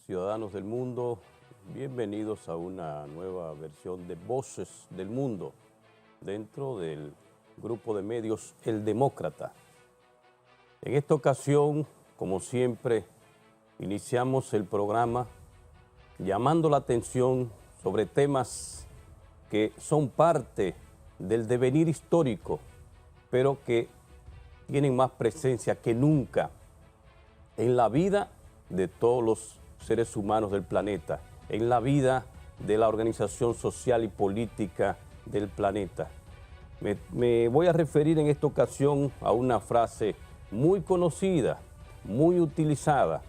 ciudadanos del mundo, bienvenidos a una nueva versión de Voces del Mundo dentro del grupo de medios El Demócrata. En esta ocasión, como siempre, iniciamos el programa llamando la atención sobre temas que son parte del devenir histórico, pero que tienen más presencia que nunca en la vida de todos los seres humanos del planeta, en la vida de la organización social y política del planeta. Me voy a referir en esta ocasión a una frase muy conocida, muy utilizada.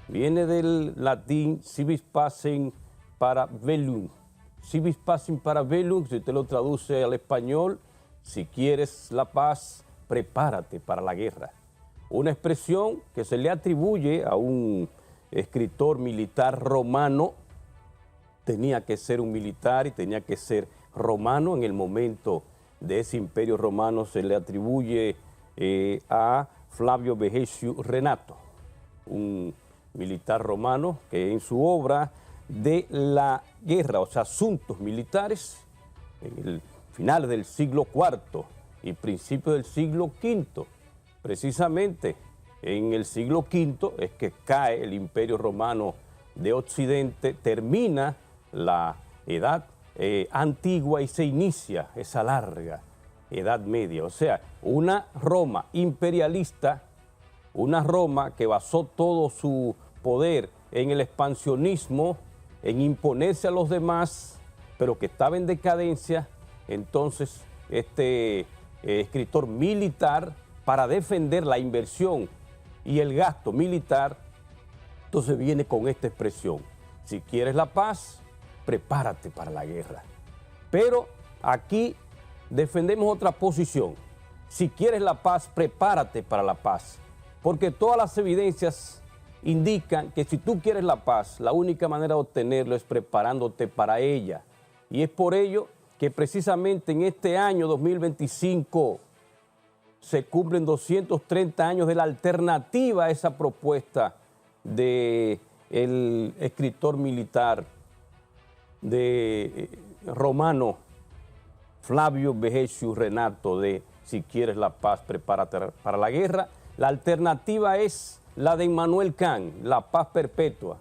Viene del latín civis pacem para bellum. Civis pacem para bellum, si usted lo traduce al español, si quieres la paz, prepárate para la guerra. Una expresión que se le atribuye a un escritor militar romano. Tenía que ser un militar y tenía que ser romano. En el momento de ese imperio romano se le atribuye a Flavio Vegetio Renato, un militar romano que en su obra de la guerra, o sea, asuntos militares, en el final del siglo IV y principio del siglo V, precisamente en el siglo V es que cae el Imperio Romano de Occidente, termina la Edad Antigua y se inicia esa larga Edad Media. O sea, una Roma imperialista, una Roma que basó todo su poder en el expansionismo, en imponerse a los demás, pero que estaba en decadencia. Entonces, este escritor militar, para defender la inversión y el gasto militar, entonces viene con esta expresión: si quieres la paz, prepárate para la guerra. Pero aquí defendemos otra posición: si quieres la paz, prepárate para la paz, porque todas las evidencias indican que si tú quieres la paz, la única manera de obtenerlo es preparándote para ella. Y es por ello que precisamente en este año 2025 se cumplen 230 años de la alternativa a esa propuesta del escritor militar romano Flavio Vegetio Renato, de si quieres la paz, prepárate para la guerra. La alternativa es la de Immanuel Kant, la paz perpetua,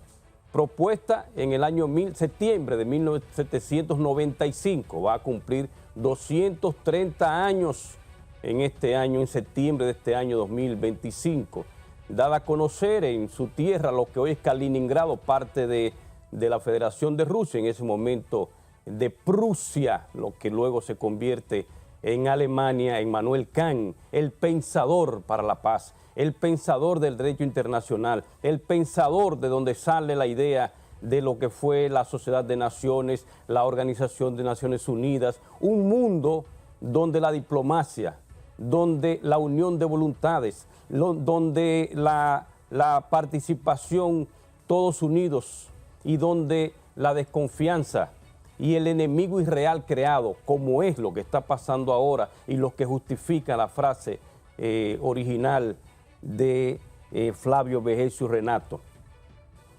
propuesta en el año septiembre de 1795. Va a cumplir 230 años en este año, en septiembre de este año 2025, dada a conocer en su tierra, lo que hoy es Kaliningrado, parte de la Federación de Rusia, en ese momento de Prusia, lo que luego se convierte en Alemania. Immanuel Kant, el pensador para la paz, el pensador del derecho internacional, el pensador de donde sale la idea de lo que fue la Sociedad de Naciones, la Organización de Naciones Unidas, un mundo donde la diplomacia, donde la unión de voluntades, donde la participación todos unidos y donde la desconfianza y el enemigo irreal creado, como es lo que está pasando ahora y lo que justifica la frase original de Flavio Vegetio Renato.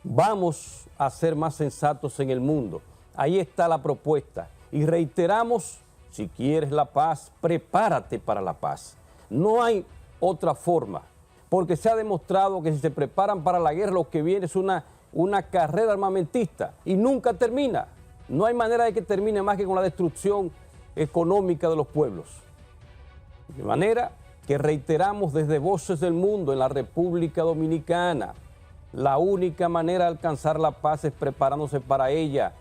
Vamos a ser más sensatos en el mundo. Ahí está la propuesta y reiteramos: si quieres la paz, prepárate para la paz. No hay otra forma, porque se ha demostrado que si se preparan para la guerra, lo que viene es una carrera armamentista y nunca termina. No hay manera de que termine más que con la destrucción económica de los pueblos. De manera que reiteramos desde Voces del Mundo en la República Dominicana: la única manera de alcanzar la paz es preparándose para ella,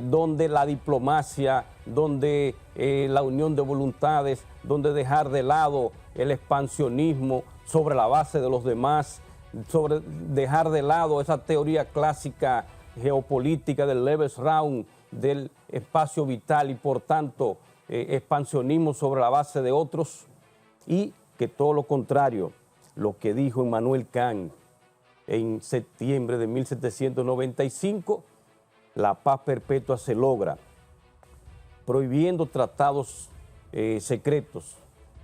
donde la diplomacia, donde la unión de voluntades, donde dejar de lado el expansionismo sobre la base de los demás, sobre dejar de lado esa teoría clásica geopolítica del Lebensraum, del espacio vital, y por tanto expansionismo sobre la base de otros, y que todo lo contrario, lo que dijo Immanuel Kant en septiembre de 1795, la paz perpetua se logra prohibiendo tratados secretos,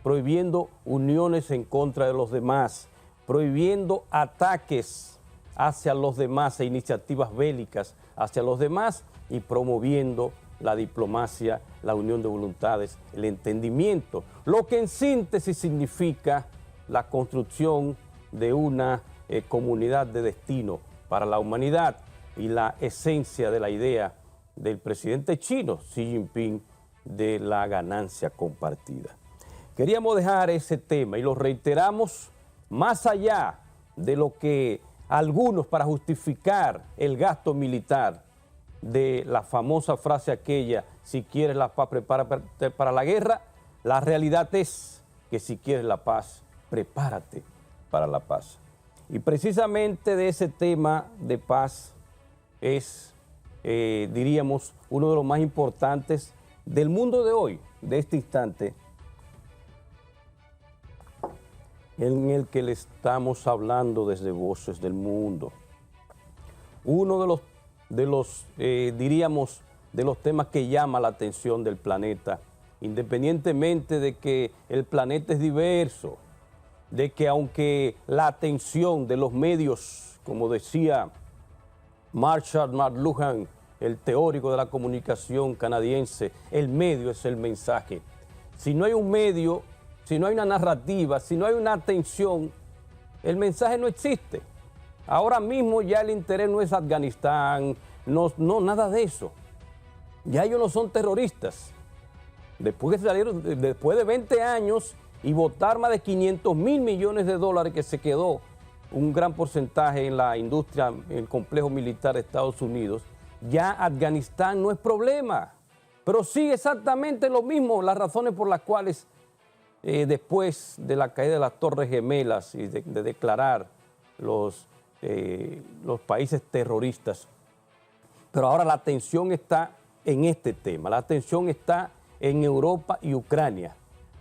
prohibiendo uniones en contra de los demás, prohibiendo ataques hacia los demás e iniciativas bélicas hacia los demás y promoviendo la diplomacia, la unión de voluntades, el entendimiento, lo que en síntesis significa la construcción de una comunidad de destino para la humanidad y la esencia de la idea del presidente chino, Xi Jinping, de la ganancia compartida. Queríamos dejar ese tema y lo reiteramos más allá de lo que algunos, para justificar el gasto militar, de la famosa frase aquella, si quieres la paz, prepárate para la guerra. La realidad es que si quieres la paz, prepárate para la paz. Y precisamente de ese tema de paz es, diríamos, uno de los más importantes del mundo de hoy, de este instante, en el que le estamos hablando desde Voces del Mundo. Uno diríamos, de los temas que llama la atención del planeta, independientemente de que el planeta es diverso, de que aunque la atención de los medios, como decía Marshall McLuhan, el teórico de la comunicación canadiense, el medio es el mensaje. Si no hay un medio, si no hay una narrativa, si no hay una atención, el mensaje no existe. Ahora mismo ya el interés no es Afganistán, no, nada de eso. Ya ellos no son terroristas. Después de 20 años y votar más de 500 mil millones de dólares que se quedó un gran porcentaje en la industria, en el complejo militar de Estados Unidos, ya Afganistán no es problema. Pero sí exactamente lo mismo, las razones por las cuales después de la caída de las Torres Gemelas y de declarar los países terroristas. Pero ahora la atención está en este tema, la atención está en Europa y Ucrania,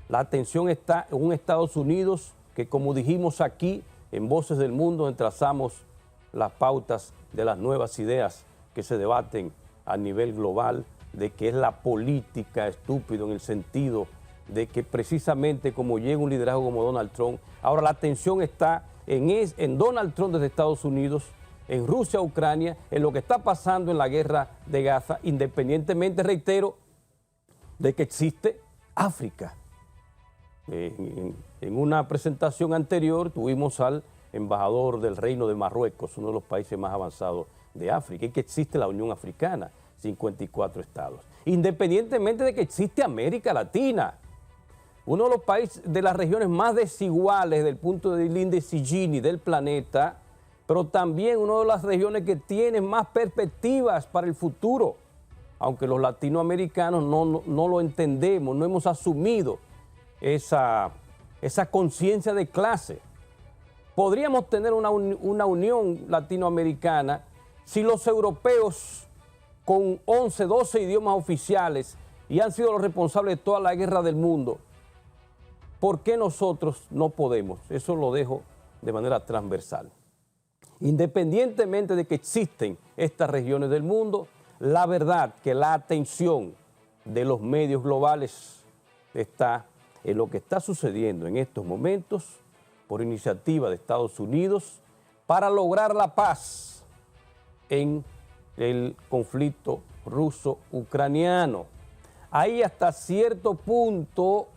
la atención está en un Estados Unidos que, como dijimos aquí en Voces del Mundo, donde trazamos las pautas de las nuevas ideas que se debaten a nivel global, de que es la política estúpido en el sentido de que precisamente como llega un liderazgo como Donald Trump, ahora la atención está en Donald Trump desde Estados Unidos, en Rusia, Ucrania, en lo que está pasando en la guerra de Gaza, independientemente, reitero, de que existe África. En una presentación anterior tuvimos al embajador del Reino de Marruecos, uno de los países más avanzados de África, y que existe la Unión Africana, 54 estados. Independientemente de que existe América Latina, uno de los países de las regiones más desiguales desde el punto del índice Gini del planeta, pero también una de las regiones que tiene más perspectivas para el futuro, aunque los latinoamericanos no lo entendemos, no hemos asumido esa conciencia de clase. Podríamos tener una unión latinoamericana si los europeos con 11, 12 idiomas oficiales y han sido los responsables de toda la guerra del mundo, ¿por qué nosotros no podemos? Eso lo dejo de manera transversal. Independientemente de que existen estas regiones del mundo, la verdad que la atención de los medios globales está en lo que está sucediendo en estos momentos por iniciativa de Estados Unidos para lograr la paz en el conflicto ruso-ucraniano. Ahí hasta cierto punto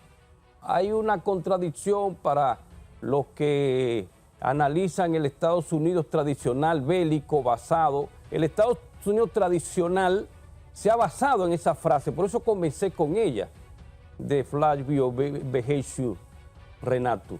hay una contradicción para los que analizan el Estados Unidos tradicional bélico basado. El Estados Unidos tradicional se ha basado en esa frase, por eso comencé con ella, de Flavio Vegecio Renato,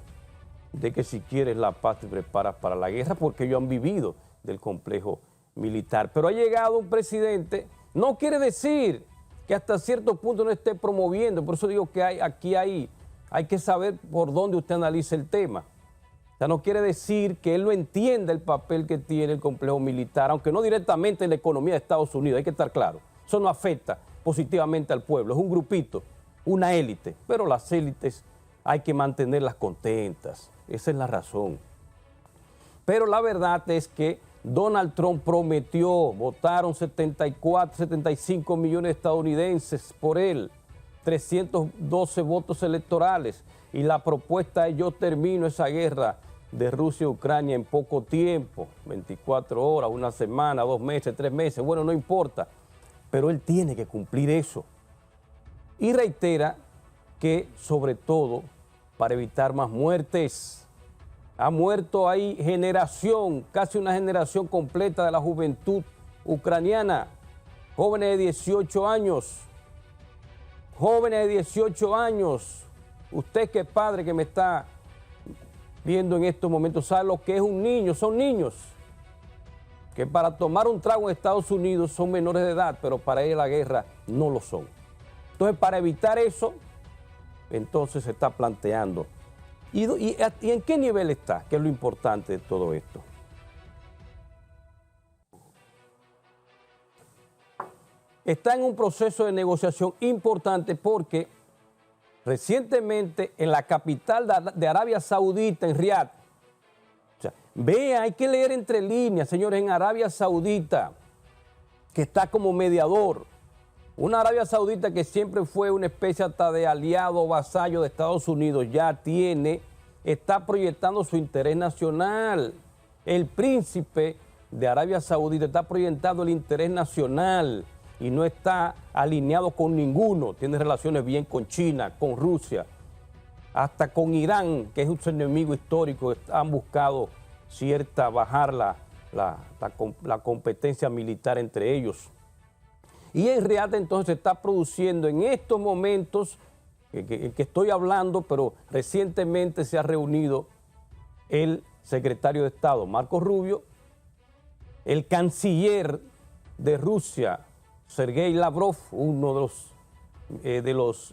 de que si quieres la paz te preparas para la guerra, porque ellos han vivido del complejo militar. Pero ha llegado un presidente, no quiere decir que hasta cierto punto no esté promoviendo, por eso digo que hay que saber por dónde usted analiza el tema. O sea, no quiere decir que él no entienda el papel que tiene el complejo militar, aunque no directamente en la economía de Estados Unidos, hay que estar claro. Eso no afecta positivamente al pueblo, es un grupito, una élite, pero las élites hay que mantenerlas contentas, esa es la razón. Pero la verdad es que Donald Trump prometió, votaron 75 millones de estadounidenses por él, 312 votos electorales, y la propuesta es: yo termino esa guerra de Rusia y Ucrania en poco tiempo, 24 horas, una semana, 2 meses, 3 meses, bueno, no importa, pero él tiene que cumplir eso. Y reitera que, sobre todo, para evitar más muertes, ha muerto ahí generación, casi una generación completa de la juventud ucraniana, jóvenes de 18 años, jóvenes de 18 años, usted que es padre que me está viendo en estos momentos, sabe lo que es un niño, son niños que para tomar un trago en Estados Unidos son menores de edad, pero para ir a la guerra no lo son. Entonces, para evitar eso, entonces se está planteando. ¿Y en qué nivel está? Que es lo importante de todo esto. Está en un proceso de negociación importante porque recientemente en la capital de Arabia Saudita, en Riad, o sea, vea, hay que leer entre líneas, señores, en Arabia Saudita, que está como mediador, una Arabia Saudita que siempre fue una especie hasta de aliado o vasallo de Estados Unidos, ya está proyectando su interés nacional. El príncipe de Arabia Saudita está proyectando el interés nacional y no está alineado con ninguno. Tiene relaciones bien con China, con Rusia, hasta con Irán, que es un enemigo histórico. Han buscado bajar la competencia militar entre ellos. Y en Riad entonces se está produciendo en estos momentos que estoy hablando, pero recientemente se ha reunido el secretario de Estado, Marco Rubio, el canciller de Rusia, Sergei Lavrov, uno de los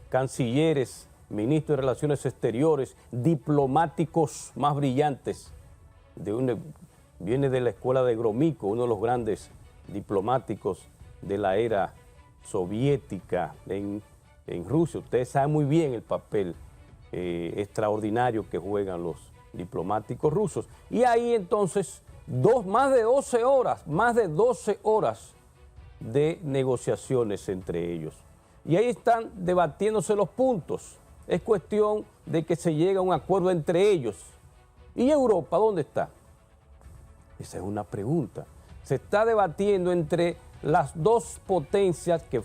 cancilleres, ministros de Relaciones Exteriores, diplomáticos más brillantes, viene de la escuela de Gromyko, uno de los grandes diplomáticos de la era soviética en Rusia. Ustedes saben muy bien el papel extraordinario que juegan los diplomáticos rusos. Y ahí entonces más de 12 horas de negociaciones entre ellos. Y ahí están debatiéndose los puntos. Es cuestión de que se llegue a un acuerdo entre ellos. ¿Y Europa dónde está? Esa es una pregunta. Se está debatiendo entre las dos potencias que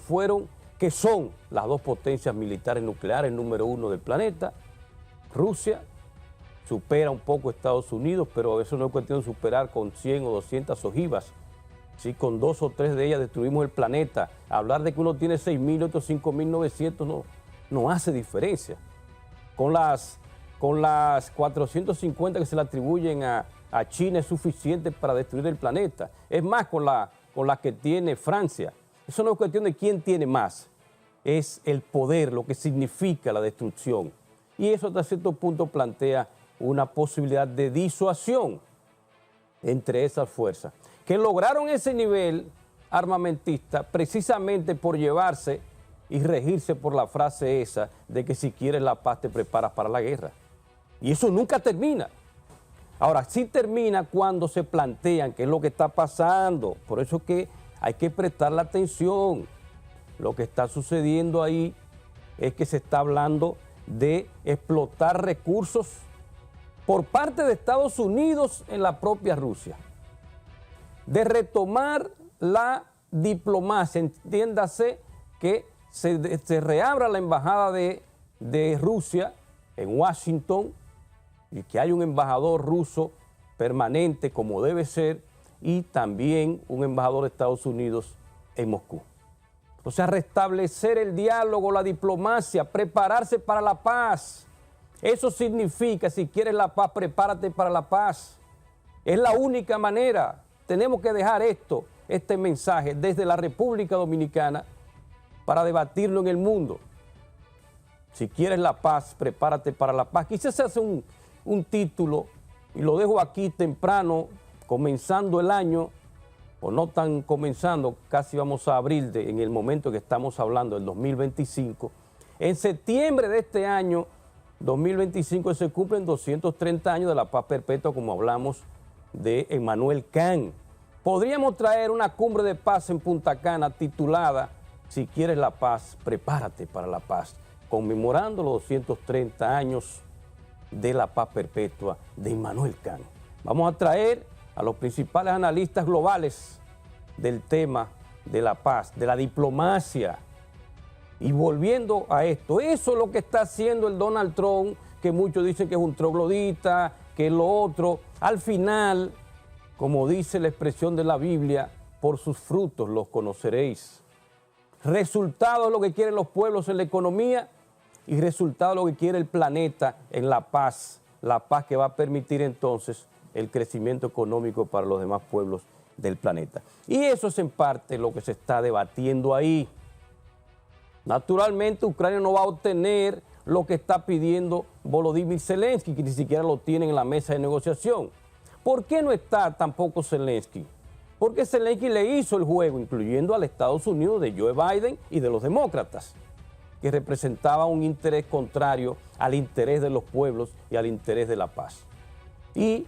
son las dos potencias militares nucleares número 1 del planeta. Rusia supera un poco a Estados Unidos, pero eso no es cuestión de superar con 100 o 200 ojivas. Si con 2 o 3 de ellas destruimos el planeta, hablar de que uno tiene 6.000 y otro 5.900 no hace diferencia. Con las 450 que se le atribuyen a China es suficiente para destruir el planeta. Es más, con la que tiene Francia. Eso no es cuestión de quién tiene más, es el poder, lo que significa la destrucción. Y eso hasta cierto punto plantea una posibilidad de disuasión entre esas fuerzas, que lograron ese nivel armamentista precisamente por llevarse y regirse por la frase esa de que si quieres la paz te preparas para la guerra. Y eso nunca termina. Ahora, sí termina cuando se plantean qué es lo que está pasando. Por eso es que hay que prestarle atención. Lo que está sucediendo ahí es que se está hablando de explotar recursos por parte de Estados Unidos en la propia Rusia, de retomar la diplomacia. Entiéndase que se reabra la embajada de Rusia en Washington y que hay un embajador ruso permanente como debe ser y también un embajador de Estados Unidos en Moscú. O sea, restablecer el diálogo, la diplomacia, prepararse para la paz. Eso significa, si quieres la paz, prepárate para la paz. Es la única manera. Tenemos que dejar este mensaje desde la República Dominicana para debatirlo en el mundo. Si quieres la paz, prepárate para la paz. Quizás se hace un título, y lo dejo aquí temprano, comenzando el año, o no tan comenzando, casi vamos a abril, en el momento que estamos hablando, del 2025. En septiembre de este año, 2025, se cumplen 230 años de la paz perpetua, como hablamos de Immanuel Kant. Podríamos traer una cumbre de paz en Punta Cana titulada Si quieres la paz, prepárate para la paz, conmemorando los 230 años de la paz perpetua de Immanuel Kant. Vamos a traer a los principales analistas globales del tema de la paz, de la diplomacia. Y volviendo a esto, eso es lo que está haciendo el Donald Trump, que muchos dicen que es un troglodita, que es lo otro. Al final, como dice la expresión de la Biblia, por sus frutos los conoceréis. Resultado es lo que quieren los pueblos en la economía y resultado es lo que quiere el planeta en la paz que va a permitir entonces el crecimiento económico para los demás pueblos del planeta. Y eso es en parte lo que se está debatiendo ahí. Naturalmente, Ucrania no va a obtener lo que está pidiendo Volodymyr Zelensky, que ni siquiera lo tienen en la mesa de negociación. ¿Por qué no está tampoco Zelensky? Porque Zelensky le hizo el juego, incluyendo al Estados Unidos de Joe Biden y de los demócratas, que representaba un interés contrario al interés de los pueblos y al interés de la paz. Y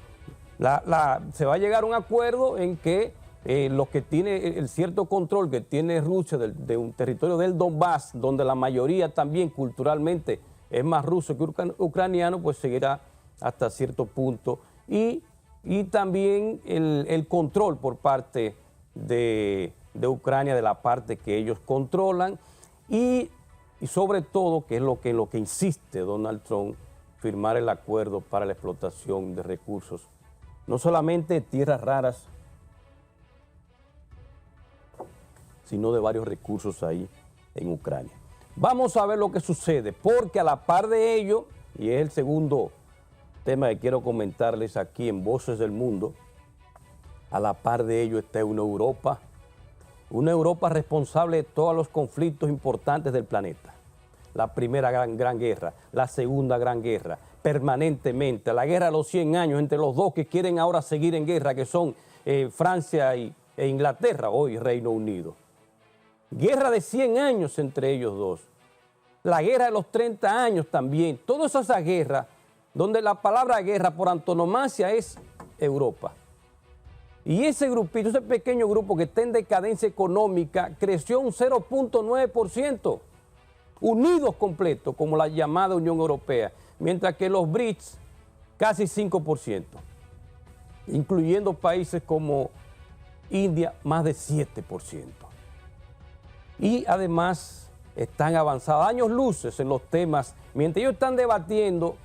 se va a llegar a un acuerdo en que lo que tiene el cierto control que tiene Rusia de un territorio del Donbass, donde la mayoría también culturalmente es más ruso que ucraniano, pues seguirá hasta cierto punto. Y también el control por parte de Ucrania de la parte que ellos controlan y sobre todo, que es lo que insiste Donald Trump, firmar el acuerdo para la explotación de recursos, no solamente de tierras raras, sino de varios recursos ahí en Ucrania. Vamos a ver lo que sucede, porque a la par de ello, y es el segundo tema que quiero comentarles aquí en Voces del Mundo, a la par de ello está una Europa responsable de todos los conflictos importantes del planeta. La primera gran guerra, la segunda gran guerra, permanentemente, la guerra de los 100 años entre los dos que quieren ahora seguir en guerra, que son Francia e Inglaterra, hoy Reino Unido. Guerra de 100 años entre ellos dos. La guerra de los 30 años también. Todas esas guerras, donde la palabra guerra por antonomasia es Europa. Y ese grupito, ese pequeño grupo que está en decadencia económica, creció un 0.9%, unidos completos, como la llamada Unión Europea, mientras que los BRICS, casi 5%, incluyendo países como India, más de 7%. Y además están avanzados años luces en los temas, mientras ellos están debatiendo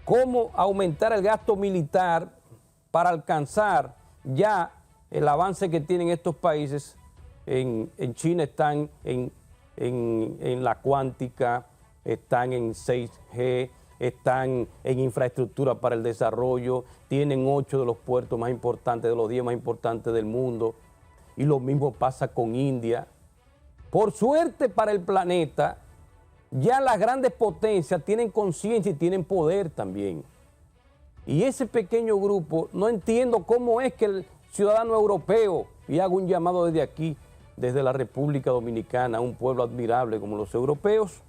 cómo aumentar el gasto militar para alcanzar ya el avance que tienen estos países. En China están en la cuántica, están en 6G, están en infraestructura para el desarrollo, tienen 8 de los puertos más importantes, de los 10 más importantes del mundo, y lo mismo pasa con India. Por suerte para el planeta, ya las grandes potencias tienen conciencia y tienen poder también. Y ese pequeño grupo, no entiendo cómo es que el ciudadano europeo, y hago un llamado desde aquí, desde la República Dominicana, un pueblo admirable como los europeos,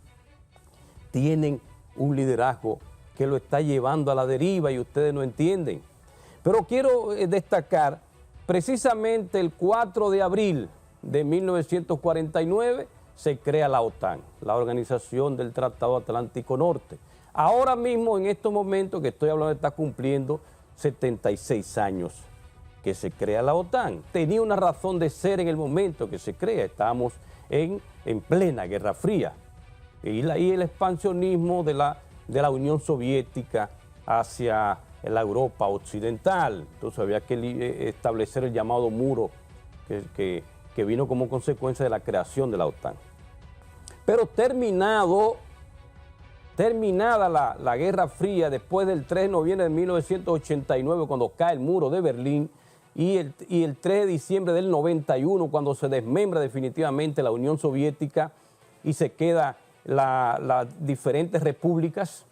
tienen un liderazgo que lo está llevando a la deriva y ustedes no entienden. Pero quiero destacar precisamente el 4 de abril de 1949 se crea la OTAN, la Organización del Tratado Atlántico Norte. Ahora mismo, en estos momentos que estoy hablando, está cumpliendo 76 años que se crea la OTAN. Tenía una razón de ser en el momento que se crea. Estábamos en plena Guerra Fría. Y el expansionismo de la Unión Soviética hacia la Europa occidental. Entonces había que establecer el llamado muro que vino como consecuencia de la creación de la OTAN. Pero terminada la Guerra Fría, después del 3 de noviembre de 1989, cuando cae el muro de Berlín, y el 3 de diciembre del 91, cuando se desmembra definitivamente la Unión Soviética y se queda las diferentes repúblicas,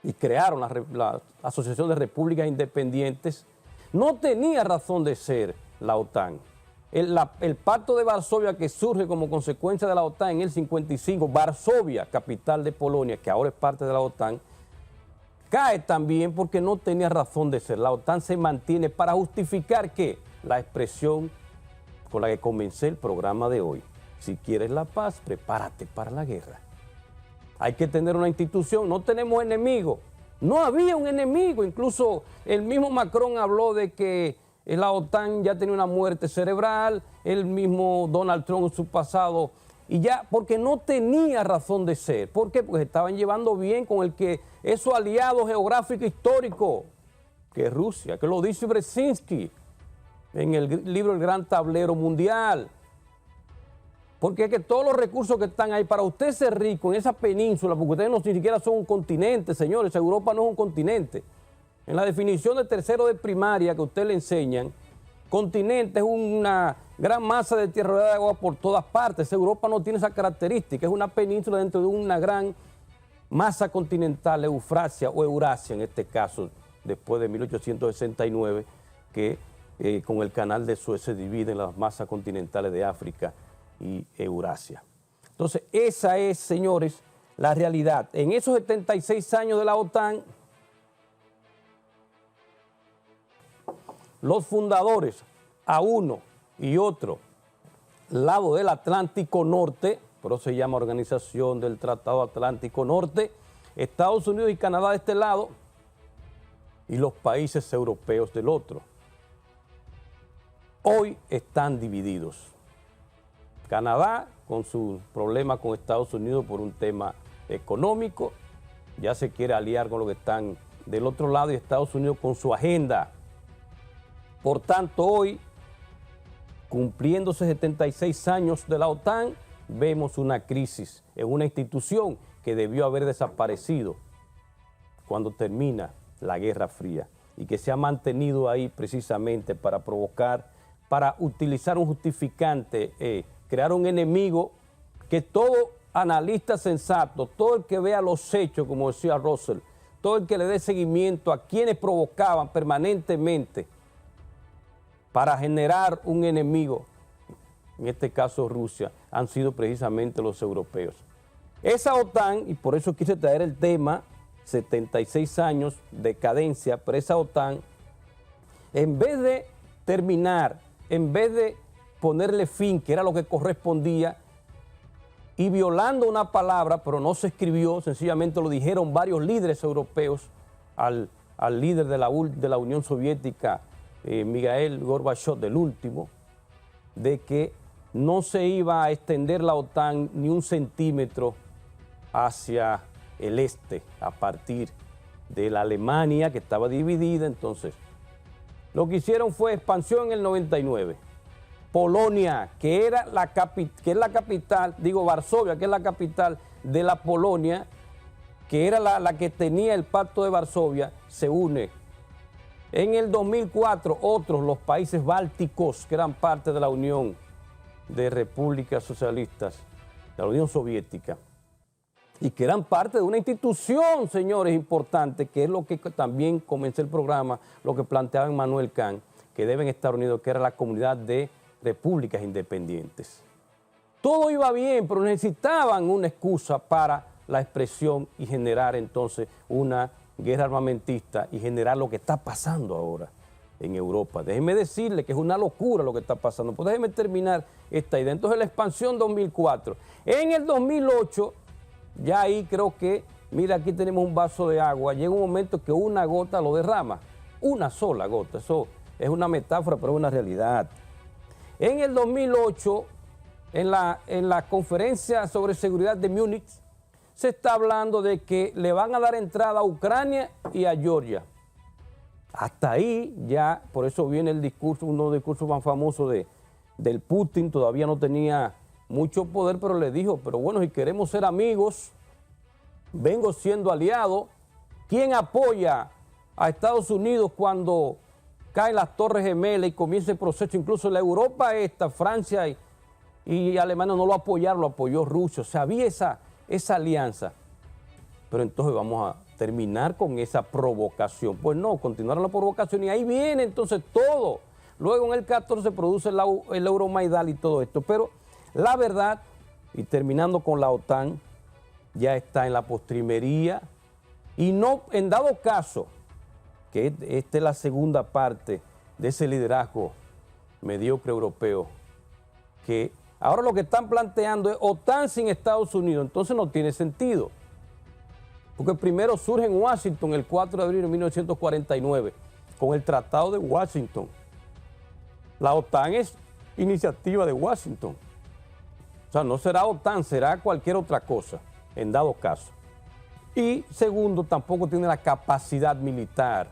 y crearon la Asociación de Repúblicas Independientes, no tenía razón de ser la OTAN. El Pacto de Varsovia, que surge como consecuencia de la OTAN en el 55, Varsovia, capital de Polonia, que ahora es parte de la OTAN, cae también porque no tenía razón de ser. La OTAN se mantiene para justificar ¿qué? La expresión con la que comencé el programa de hoy. Si quieres la paz, prepárate para la guerra. Hay que tener una institución, no tenemos enemigos, No había un enemigo, incluso el mismo Macron habló de que la OTAN ya tenía una muerte cerebral, el mismo Donald Trump en su pasado, y ya, porque no tenía razón de ser. ¿Por qué? Porque estaban llevando bien con el que es su aliado geográfico histórico, que es Rusia, que lo dice Brzezinski en el libro El Gran Tablero Mundial. Porque es que todos los recursos que están ahí, para usted ser rico en esa península, porque ustedes no ni siquiera son un continente, señores, Europa no es un continente. En la definición de tercero de primaria que usted le enseñan, continente es una gran masa de tierra de agua por todas partes. Europa no tiene esa característica, es una península dentro de una gran masa continental, Eufrasia o Eurasia en este caso, después de 1869, que con el canal de Suez se dividen las masas continentales de África y Eurasia. Entonces, esa es, señores, la realidad. En esos 76 años de la OTAN, los fundadores, a uno y otro lado del Atlántico Norte, por eso se llama Organización del Tratado Atlántico Norte, Estados Unidos y Canadá de este lado y los países europeos del otro, hoy están divididos. Canadá con su problema con Estados Unidos por un tema económico, ya se quiere aliar con los que están del otro lado y Estados Unidos con su agenda. Por tanto, hoy, cumpliéndose 76 años de la OTAN, vemos una crisis en una institución que debió haber desaparecido cuando termina la Guerra Fría y que se ha mantenido ahí precisamente para provocar, para utilizar un justificante, crear un enemigo que todo analista sensato, todo el que vea los hechos, como decía Russell, todo el que le dé seguimiento a quienes provocaban permanentemente para generar un enemigo, en este caso Rusia, han sido precisamente los europeos. Esa OTAN, y por eso quise traer el tema, 76 años de cadencia, pero esa OTAN, en vez de terminar, en vez de ponerle fin, que era lo que correspondía, y violando una palabra, pero no se escribió, sencillamente lo dijeron varios líderes europeos al líder de la Unión Soviética, Mikhail Gorbachev, del último, de que no se iba a extender la OTAN ni un centímetro hacia el este, a partir de la Alemania, que estaba dividida. Entonces, lo que hicieron fue expansión en el 99. Polonia, que es la capital, digo Varsovia, que es la capital de la Polonia, que era la que tenía el Pacto de Varsovia, se une. En el 2004, los países bálticos, que eran parte de la Unión de Repúblicas Socialistas, de la Unión Soviética, y que eran parte de una institución, señores, importante, que es lo que también comencé el programa, lo que planteaba Immanuel Kant, que deben estar unidos, que era la Comunidad de Repúblicas Independientes. Todo iba bien, pero necesitaban una excusa para la expresión y generar entonces una guerra armamentista y generar lo que está pasando ahora en Europa. Déjenme decirle que es una locura lo que está pasando. Pues déjenme terminar esta idea. Entonces la expansión 2004. En el 2008, ya ahí creo que, mira, aquí tenemos un vaso de agua, llega un momento que una gota lo derrama, una sola gota. Eso es una metáfora, pero es una realidad. En el 2008, en la conferencia sobre seguridad de Múnich, se está hablando de que le van a dar entrada a Ucrania y a Georgia. Hasta ahí ya, por eso viene el discurso, uno de los discursos más famosos del Putin, todavía no tenía mucho poder, pero le dijo, pero bueno, si queremos ser amigos, vengo siendo aliado. ¿Quién apoya a Estados Unidos cuando caen las Torres Gemelas y comienza el proceso? Incluso la Europa Francia y Alemania no lo apoyaron, lo apoyó Rusia. O sea, había esa alianza. Pero entonces vamos a terminar con esa provocación. Pues no, continuaron la provocación y ahí viene entonces todo. Luego en el 14 se produce el Euromaidán y todo esto. Pero la verdad, y terminando con la OTAN, ya está en la postrimería y no, en dado caso, que esta es la segunda parte de ese liderazgo mediocre europeo, que ahora lo que están planteando es OTAN sin Estados Unidos, entonces no tiene sentido. Porque primero surge en Washington el 4 de abril de 1949, con el Tratado de Washington. La OTAN es iniciativa de Washington. O sea, no será OTAN, será cualquier otra cosa, en dado caso. Y segundo, tampoco tiene la capacidad militar.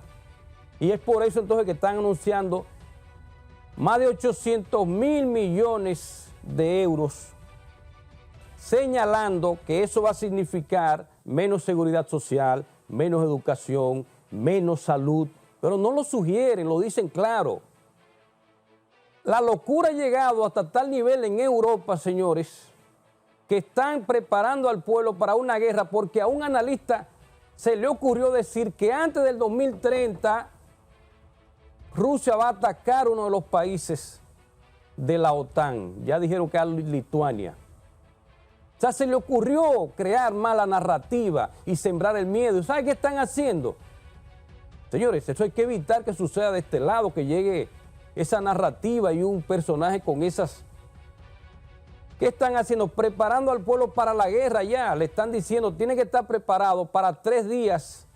Y es por eso entonces que están anunciando más de 800.000 millones de euros, señalando que eso va a significar menos seguridad social, menos educación, menos salud, pero no lo sugieren, lo dicen claro. La locura ha llegado hasta tal nivel en Europa, señores, que están preparando al pueblo para una guerra, porque a un analista se le ocurrió decir que antes del 2030 Rusia va a atacar uno de los países de la OTAN. Ya dijeron que es Lituania. O sea, se le ocurrió crear mala narrativa y sembrar el miedo. ¿Sabe qué están haciendo? Señores, eso hay que evitar que suceda de este lado, que llegue esa narrativa y un personaje con esas. ¿Qué están haciendo? Preparando al pueblo para la guerra ya. Le están diciendo, tiene que estar preparado para 3 días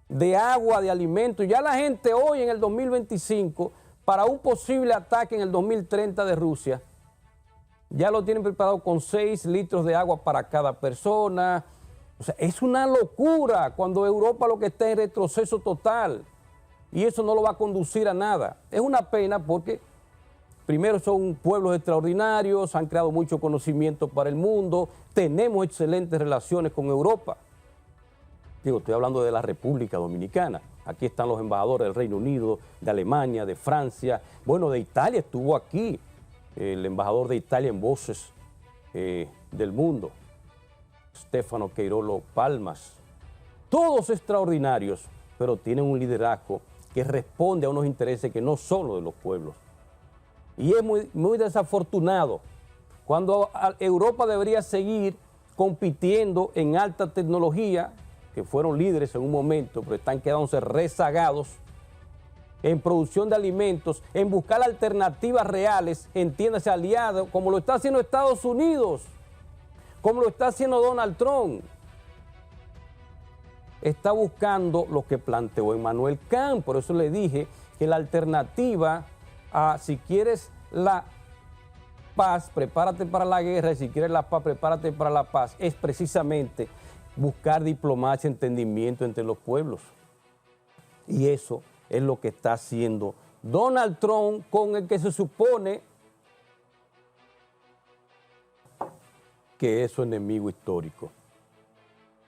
de agua, de alimento. Ya la gente hoy en el 2025, para un posible ataque en el 2030 de Rusia, ya lo tienen preparado con 6 litros de agua para cada persona. O sea, es una locura cuando Europa lo que está en retroceso total. Y eso no lo va a conducir a nada. Es una pena porque primero son pueblos extraordinarios, han creado mucho conocimiento para el mundo, tenemos excelentes relaciones con Europa. Digo, estoy hablando de la República Dominicana. Aquí están los embajadores del Reino Unido, de Alemania, de Francia. Bueno, de Italia estuvo aquí el embajador de Italia en Voces del Mundo, Stefano Queirolo Palmas. Todos extraordinarios, pero tienen un liderazgo que responde a unos intereses que no son los de los pueblos. Y es muy desafortunado cuando Europa debería seguir compitiendo en alta tecnología, que fueron líderes en un momento, pero están quedándose rezagados en producción de alimentos, en buscar alternativas reales, entiéndase, aliados, como lo está haciendo Estados Unidos, como lo está haciendo Donald Trump. Está buscando lo que planteó Emmanuel Kant. Por eso le dije que la alternativa a, si quieres la paz, prepárate para la guerra, y si quieres la paz, prepárate para la paz, es precisamente buscar diplomacia, entendimiento entre los pueblos. Y eso es lo que está haciendo Donald Trump, con el que se supone que es su enemigo histórico.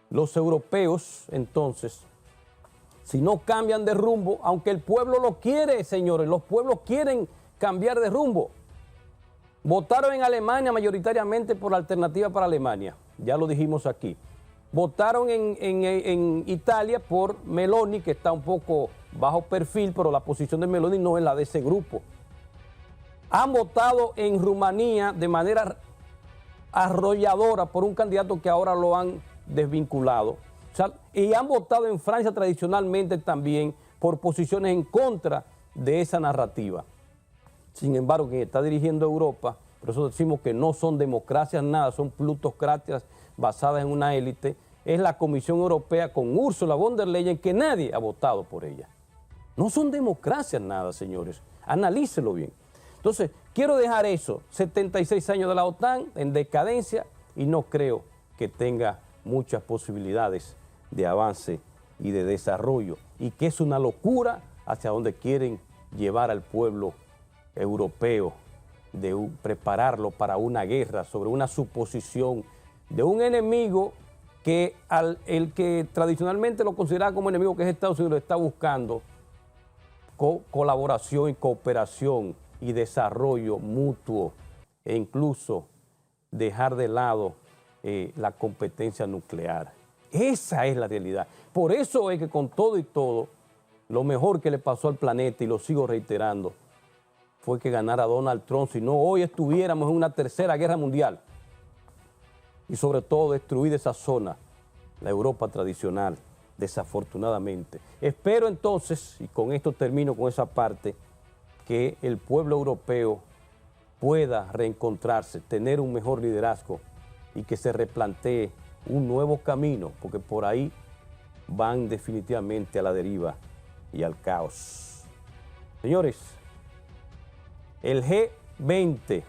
Los europeos, entonces, si no cambian de rumbo, aunque el pueblo lo quiere, señores, los pueblos quieren cambiar de rumbo. Votaron en Alemania mayoritariamente por la Alternativa para Alemania, ya lo dijimos aquí. Votaron en Italia por Meloni, que está un poco bajo perfil, pero la posición de Meloni no es la de ese grupo. Han votado en Rumanía de manera arrolladora por un candidato que ahora lo han desvinculado. O sea, y han votado en Francia tradicionalmente también por posiciones en contra de esa narrativa. Sin embargo, quien está dirigiendo Europa, por eso decimos que no son democracias nada, son plutocracias basadas en una élite, es la Comisión Europea con Ursula von der Leyen, que nadie ha votado por ella. No son democracias nada, señores. Analícelo bien. Entonces, quiero dejar eso, 76 años de la OTAN en decadencia, y no creo que tenga muchas posibilidades de avance y de desarrollo, y que es una locura hacia donde quieren llevar al pueblo europeo, de prepararlo para una guerra sobre una suposición de un enemigo que el que tradicionalmente lo consideraba como enemigo, que es Estados Unidos, está buscando colaboración y cooperación y desarrollo mutuo, e incluso dejar de lado la competencia nuclear. Esa es la realidad. Por eso es que con todo y todo, lo mejor que le pasó al planeta, y lo sigo reiterando, fue que ganara Donald Trump. Si no, hoy estuviéramos en una tercera guerra mundial. Y sobre todo destruir esa zona, la Europa tradicional, desafortunadamente. Espero entonces, y con esto termino con esa parte, que el pueblo europeo pueda reencontrarse, tener un mejor liderazgo y que se replantee un nuevo camino, porque por ahí van definitivamente a la deriva y al caos. Señores, el G20.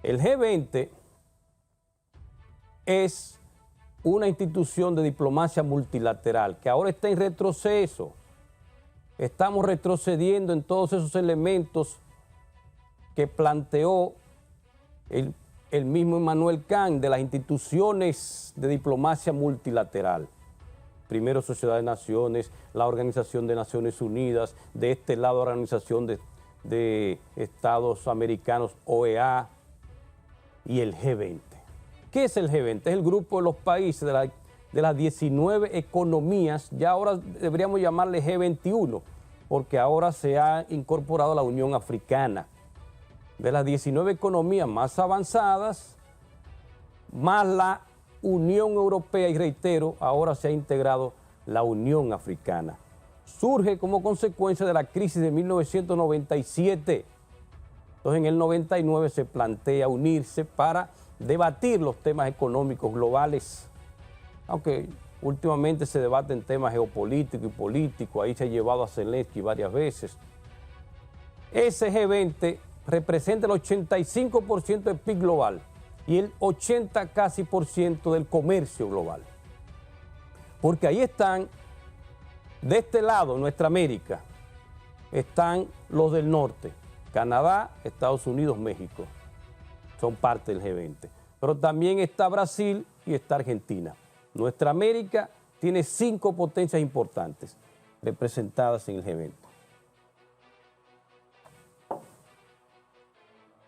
El G20 es una institución de diplomacia multilateral que ahora está en retroceso. Estamos retrocediendo en todos esos elementos que planteó el mismo Immanuel Kant de las instituciones de diplomacia multilateral. Primero Sociedad de Naciones, la Organización de Naciones Unidas, de este lado Organización de Estados Americanos, OEA, y el G20. ¿Qué es el G20? Es el grupo de los países de las 19 economías, ya ahora deberíamos llamarle G21, porque ahora se ha incorporado la Unión Africana. De las 19 economías más avanzadas, más la Unión Europea, y reitero, ahora se ha integrado la Unión Africana. Surge como consecuencia de la crisis de 1997. Entonces en el 99 se plantea unirse para debatir los temas económicos globales, aunque últimamente se debaten temas geopolíticos y políticos, ahí se ha llevado a Zelensky varias veces. Ese G20 representa el 85% del PIB global y el 80% casi del comercio global. Porque ahí están, de este lado, nuestra América, están los del norte, Canadá, Estados Unidos, México, son parte del G20. Pero también está Brasil y está Argentina. Nuestra América tiene 5 potencias importantes representadas en el G20.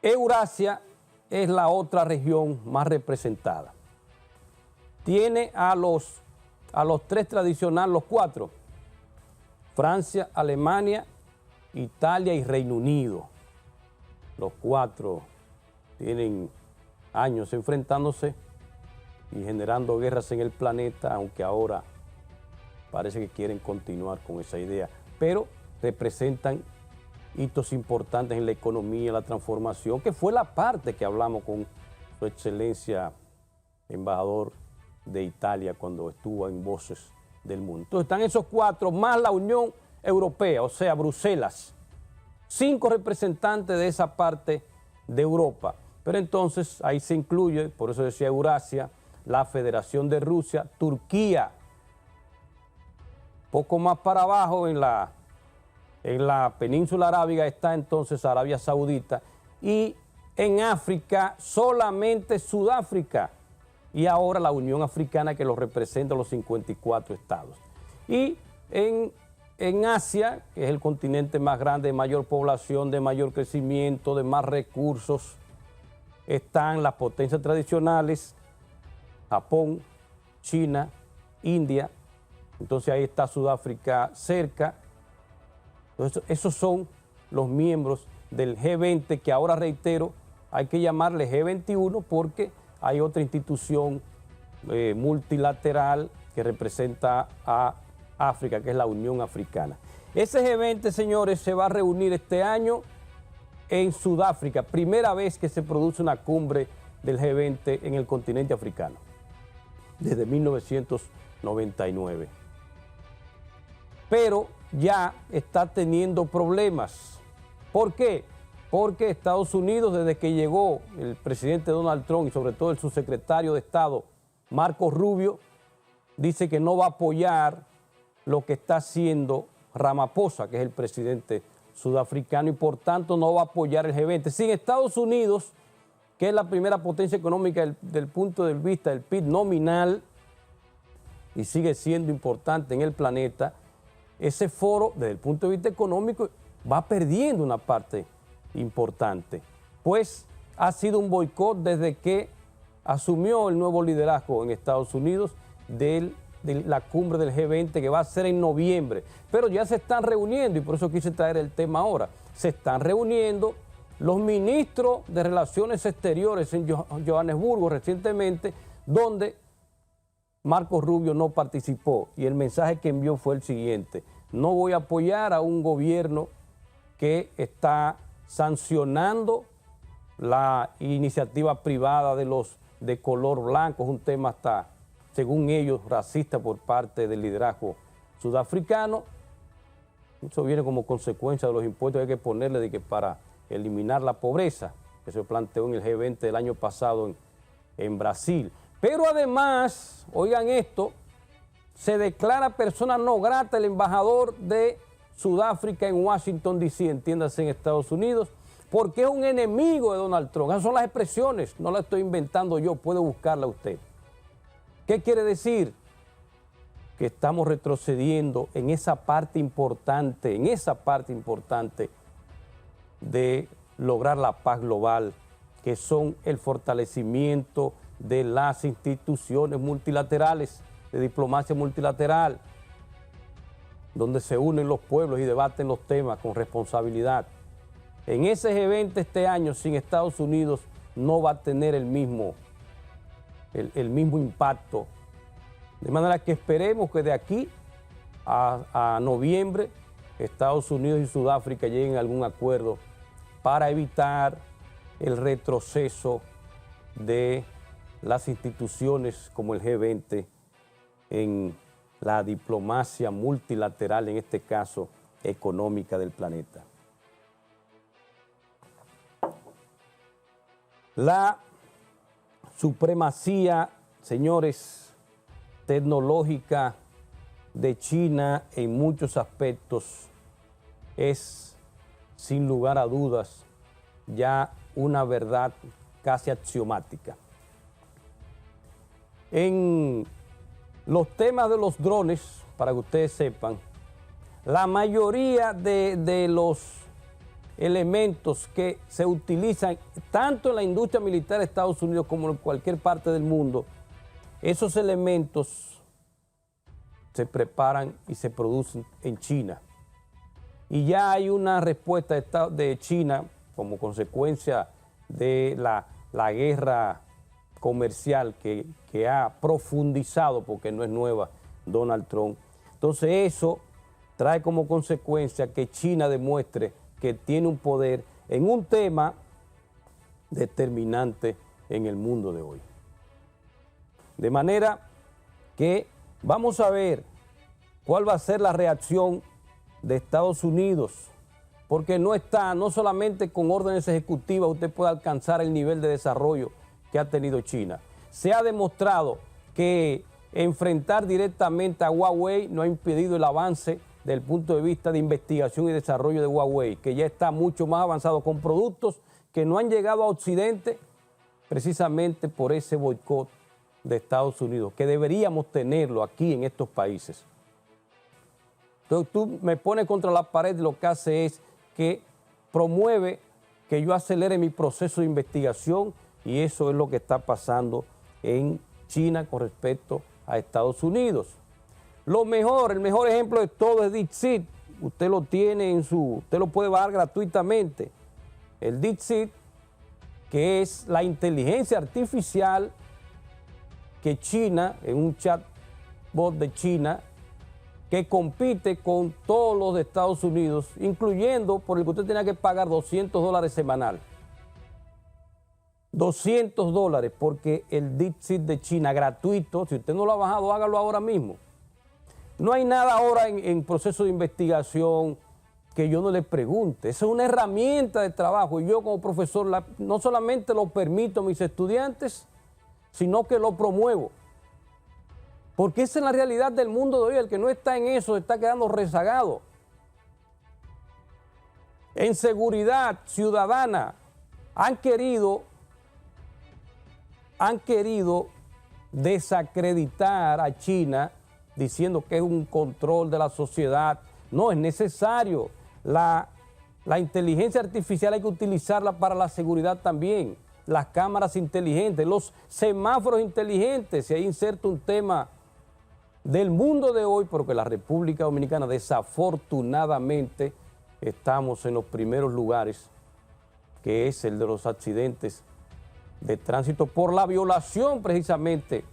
Eurasia es la otra región más representada. Tiene a los 3 tradicionales, los 4, Francia, Alemania, Italia y Reino Unido. Los 4 tienen años enfrentándose y generando guerras en el planeta, aunque ahora parece que quieren continuar con esa idea, pero representan hitos importantes en la economía, la transformación, que fue la parte que hablamos con su excelencia embajador de Italia cuando estuvo en Voces del Mundo. Entonces están esos 4 más la Unión Europea, o sea, Bruselas. 5 representantes de esa parte de Europa. Pero entonces ahí se incluye, por eso decía Eurasia, la Federación de Rusia, Turquía. Poco más para abajo en la península arábiga está entonces Arabia Saudita. Y en África solamente Sudáfrica. Y ahora la Unión Africana que lo representa los 54 estados. Y en Asia, que es el continente más grande, de mayor población, de mayor crecimiento, de más recursos, están las potencias tradicionales, Japón, China, India. Entonces ahí está Sudáfrica cerca. Entonces, esos son los miembros del G20 que ahora reitero, hay que llamarle G21 porque hay otra institución multilateral que representa a África, que es la Unión Africana. Ese G20, señores, se va a reunir este año en Sudáfrica, primera vez que se produce una cumbre del G20 en el continente africano, desde 1999. Pero ya está teniendo problemas. ¿Por qué? Porque Estados Unidos, desde que llegó el presidente Donald Trump y sobre todo el subsecretario de Estado, Marco Rubio, dice que no va a apoyar lo que está haciendo Ramaphosa, que es el presidente sudafricano, y por tanto no va a apoyar el G20. Sin Estados Unidos, que es la primera potencia económica del punto de vista del PIB nominal, y sigue siendo importante en el planeta, ese foro, desde el punto de vista económico, va perdiendo una parte importante. Pues ha sido un boicot desde que asumió el nuevo liderazgo en Estados Unidos de la cumbre del G20 que va a ser en noviembre. Pero ya se están reuniendo, y por eso quise traer el tema ahora, se están reuniendo los ministros de Relaciones Exteriores en Johannesburgo recientemente, donde Marco Rubio no participó, y el mensaje que envió fue el siguiente: no voy a apoyar a un gobierno que está sancionando la iniciativa privada de los de color blanco. Es un tema hasta según ellos, racista por parte del liderazgo sudafricano. Eso viene como consecuencia de los impuestos que hay que ponerle para eliminar la pobreza, que se planteó en el G20 del año pasado en Brasil. Pero además, oigan esto, se declara persona no grata el embajador de Sudáfrica en Washington, D.C., entiéndase en Estados Unidos, porque es un enemigo de Donald Trump. Esas son las expresiones, no las estoy inventando yo, puede buscarla usted. ¿Qué quiere decir? Que estamos retrocediendo en esa parte importante, de lograr la paz global, que son el fortalecimiento de las instituciones multilaterales, de diplomacia multilateral, donde se unen los pueblos y debaten los temas con responsabilidad. En ese G20 este año, sin Estados Unidos, no va a tener el mismo impacto. De manera que esperemos que de aquí a noviembre, Estados Unidos y Sudáfrica lleguen a algún acuerdo para evitar el retroceso de las instituciones como el G20 en la diplomacia multilateral, en este caso económica del planeta. La supremacía, señores, tecnológica de China en muchos aspectos es, sin lugar a dudas, ya una verdad casi axiomática. En los temas de los drones, para que ustedes sepan, la mayoría de los elementos que se utilizan tanto en la industria militar de Estados Unidos como en cualquier parte del mundo, esos elementos se preparan y se producen en China. Y ya hay una respuesta de China como consecuencia de la guerra comercial que ha profundizado, porque no es nueva, Donald Trump. Entonces eso trae como consecuencia que China demuestre que tiene un poder en un tema determinante en el mundo de hoy. De manera que vamos a ver cuál va a ser la reacción de Estados Unidos, porque no solamente con órdenes ejecutivas usted puede alcanzar el nivel de desarrollo que ha tenido China. Se ha demostrado que enfrentar directamente a Huawei no ha impedido el avance desde el punto de vista de investigación y desarrollo de Huawei, que ya está mucho más avanzado con productos que no han llegado a Occidente precisamente por ese boicot de Estados Unidos, que deberíamos tenerlo aquí en estos países. Entonces tú me pones contra la pared y lo que hace es que promueve que yo acelere mi proceso de investigación, y eso es lo que está pasando en China con respecto a Estados Unidos. El mejor ejemplo de todo es DeepSeek. Usted lo tiene usted lo puede bajar gratuitamente. El DeepSeek, que es la inteligencia artificial que China, en un chatbot de China, que compite con todos los de Estados Unidos, incluyendo por el que usted tenía que pagar $200 semanal. $200, porque el DeepSeek de China gratuito, si usted no lo ha bajado, hágalo ahora mismo. No hay nada ahora en proceso de investigación que yo no le pregunte. Esa es una herramienta de trabajo y yo como profesor no solamente lo permito a mis estudiantes, sino que lo promuevo. Porque esa es la realidad del mundo de hoy. El que no está en eso está quedando rezagado. En seguridad ciudadana han querido desacreditar a China diciendo que es un control de la sociedad. No, es necesario. La inteligencia artificial hay que utilizarla para la seguridad también. Las cámaras inteligentes, los semáforos inteligentes. Y ahí inserto un tema del mundo de hoy, porque la República Dominicana desafortunadamente estamos en los primeros lugares, que es el de los accidentes de tránsito por la violación precisamente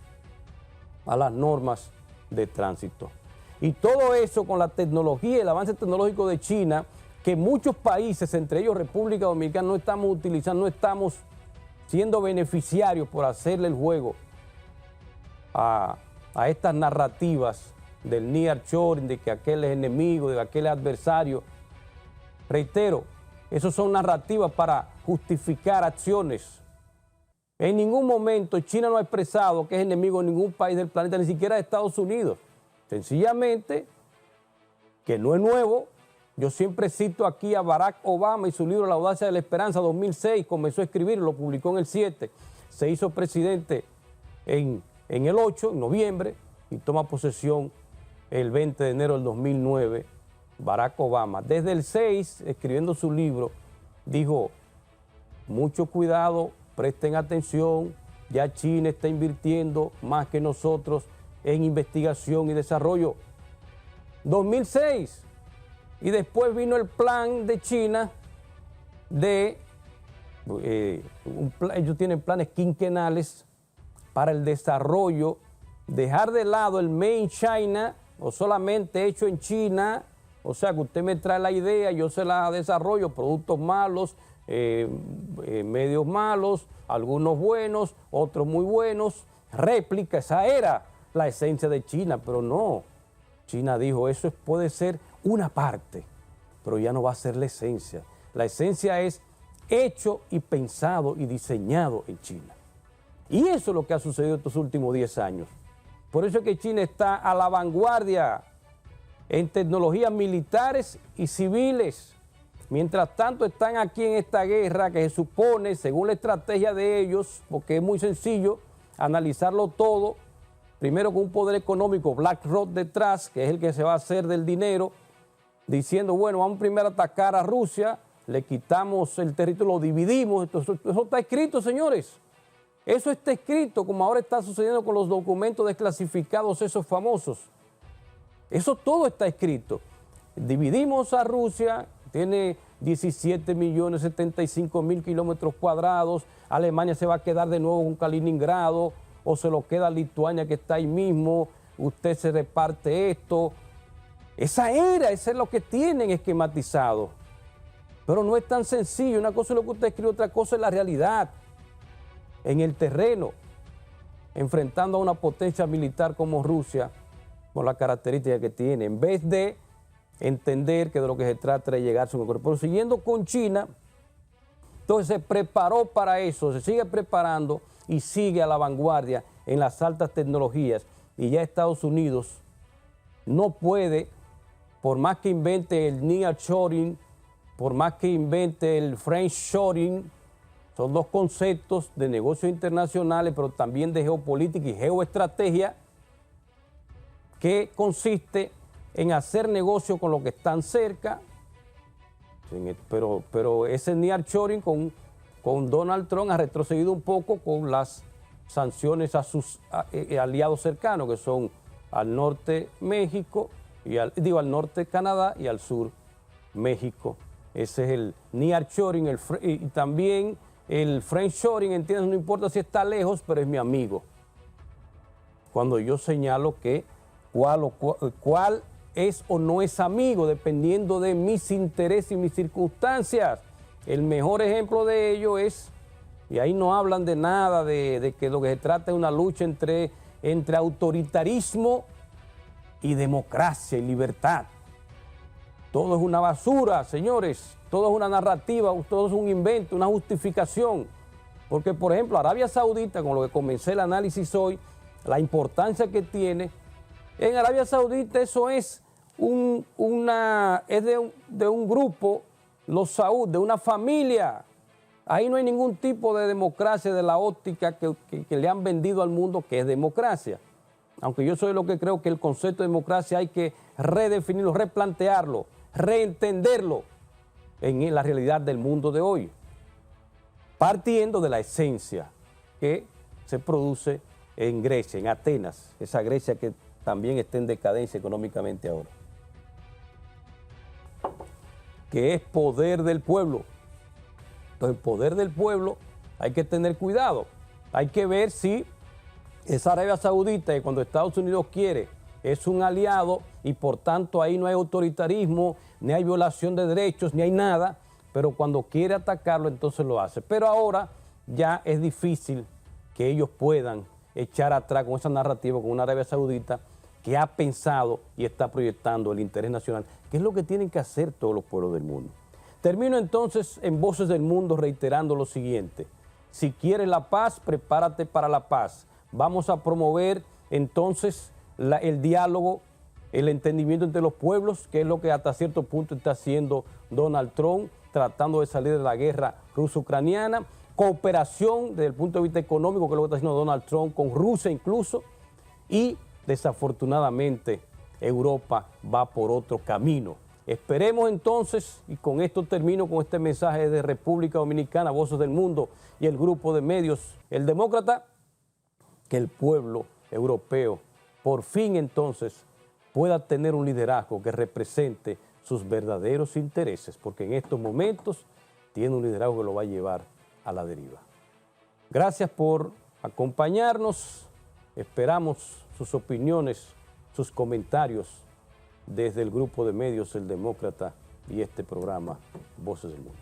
a las normas de tránsito. Y todo eso con la tecnología y el avance tecnológico de China, que muchos países, entre ellos República Dominicana, no estamos utilizando, no estamos siendo beneficiarios por hacerle el juego a a estas narrativas del nearshoring, de que aquel es enemigo, de que aquel es adversario. Reitero, esos son narrativas para justificar acciones. En ningún momento China no ha expresado que es enemigo de ningún país del planeta, ni siquiera de Estados Unidos. Sencillamente, que no es nuevo. Yo siempre cito aquí a Barack Obama y su libro La audacia de la esperanza, 2006, comenzó a escribir, lo publicó en el 7, se hizo presidente en el 8, en noviembre, y toma posesión el 20 de enero del 2009, Barack Obama. Desde el 6, escribiendo su libro, dijo, mucho cuidado, presten atención, ya China está invirtiendo más que nosotros en investigación y desarrollo. 2006, y después vino el plan de China de, ellos tienen planes quinquenales para el desarrollo, dejar de lado el Made in China o solamente hecho en China, o sea que usted me trae la idea, yo se la desarrollo, productos malos, medios malos, algunos buenos, otros muy buenos, réplica, esa era la esencia de China, pero no. China dijo, eso puede ser una parte, pero ya no va a ser la esencia. La esencia es hecho y pensado y diseñado en China. Y eso es lo que ha sucedido estos últimos 10 años. Por eso es que China está a la vanguardia en tecnologías militares y civiles. Mientras tanto están aquí en esta guerra que se supone, según la estrategia de ellos, porque es muy sencillo analizarlo todo, primero con un poder económico, BlackRock detrás, que es el que se va a hacer del dinero, diciendo, bueno, vamos primero a atacar a Rusia, le quitamos el territorio, lo dividimos, eso está escrito, señores. Eso está escrito, como ahora está sucediendo con los documentos desclasificados, esos famosos. Eso todo está escrito. Dividimos a Rusia, tiene 17.075.000 kilómetros cuadrados, Alemania se va a quedar de nuevo con Kaliningrado, o se lo queda Lituania que está ahí mismo, usted se reparte esto. Esa es lo que tienen esquematizado. Pero no es tan sencillo, una cosa es lo que usted escribe, otra cosa es la realidad. En el terreno, enfrentando a una potencia militar como Rusia, con las características que tiene, en vez de entender que de lo que se trata es llegar a su acuerdo. Pero siguiendo con China, entonces se preparó para eso, se sigue preparando y sigue a la vanguardia en las altas tecnologías. Y ya Estados Unidos no puede, por más que invente el nearshoring, por más que invente el friendshoring, son dos conceptos de negocios internacionales, pero también de geopolítica y geoestrategia, que consiste en hacer negocio con los que están cerca, pero ese nearshoring con Donald Trump ha retrocedido un poco con las sanciones a sus aliados cercanos, que son al norte México, al norte Canadá y al sur México. Ese es el nearshoring, y también el friendshoring, ¿entiendes? No importa si está lejos, pero es mi amigo. Cuando yo señalo que cuál es o no es amigo, dependiendo de mis intereses y mis circunstancias. El mejor ejemplo de ello es, y ahí no hablan de nada, de que lo que se trata es una lucha entre autoritarismo y democracia y libertad. Todo es una basura, señores, todo es una narrativa, todo es un invento, una justificación. Porque, por ejemplo, Arabia Saudita, con lo que comencé el análisis hoy, la importancia que tiene, en Arabia Saudita eso es de un grupo, los Saud, de una familia. Ahí no hay ningún tipo de democracia de la óptica que le han vendido al mundo, que es democracia. Aunque yo soy lo que creo que el concepto de democracia hay que redefinirlo, replantearlo, reentenderlo en la realidad del mundo de hoy, partiendo de la esencia que se produce en Grecia, en Atenas, esa Grecia que también está en decadencia económicamente ahora, que es poder del pueblo. Entonces, el poder del pueblo hay que tener cuidado, hay que ver si esa Arabia Saudita, que cuando Estados Unidos quiere, es un aliado y por tanto ahí no hay autoritarismo, ni hay violación de derechos, ni hay nada, pero cuando quiere atacarlo entonces lo hace. Pero ahora ya es difícil que ellos puedan echar atrás con esa narrativa con una Arabia Saudita que ha pensado y está proyectando el interés nacional, que es lo que tienen que hacer todos los pueblos del mundo. Termino entonces en Voces del Mundo reiterando lo siguiente: si quieres la paz, prepárate para la paz. Vamos a promover entonces el diálogo, el entendimiento entre los pueblos, que es lo que hasta cierto punto está haciendo Donald Trump, tratando de salir de la guerra ruso-ucraniana, cooperación desde el punto de vista económico, que es lo que está haciendo Donald Trump con Rusia incluso, y desafortunadamente Europa va por otro camino. Esperemos entonces, y con esto termino con este mensaje de República Dominicana, Voces del Mundo y el grupo de medios El Demócrata, que el pueblo europeo por fin entonces pueda tener un liderazgo que represente sus verdaderos intereses, porque en estos momentos tiene un liderazgo que lo va a llevar a la deriva. Gracias por acompañarnos, esperamos sus opiniones, sus comentarios desde el grupo de medios El Demócrata y este programa Voces del Mundo.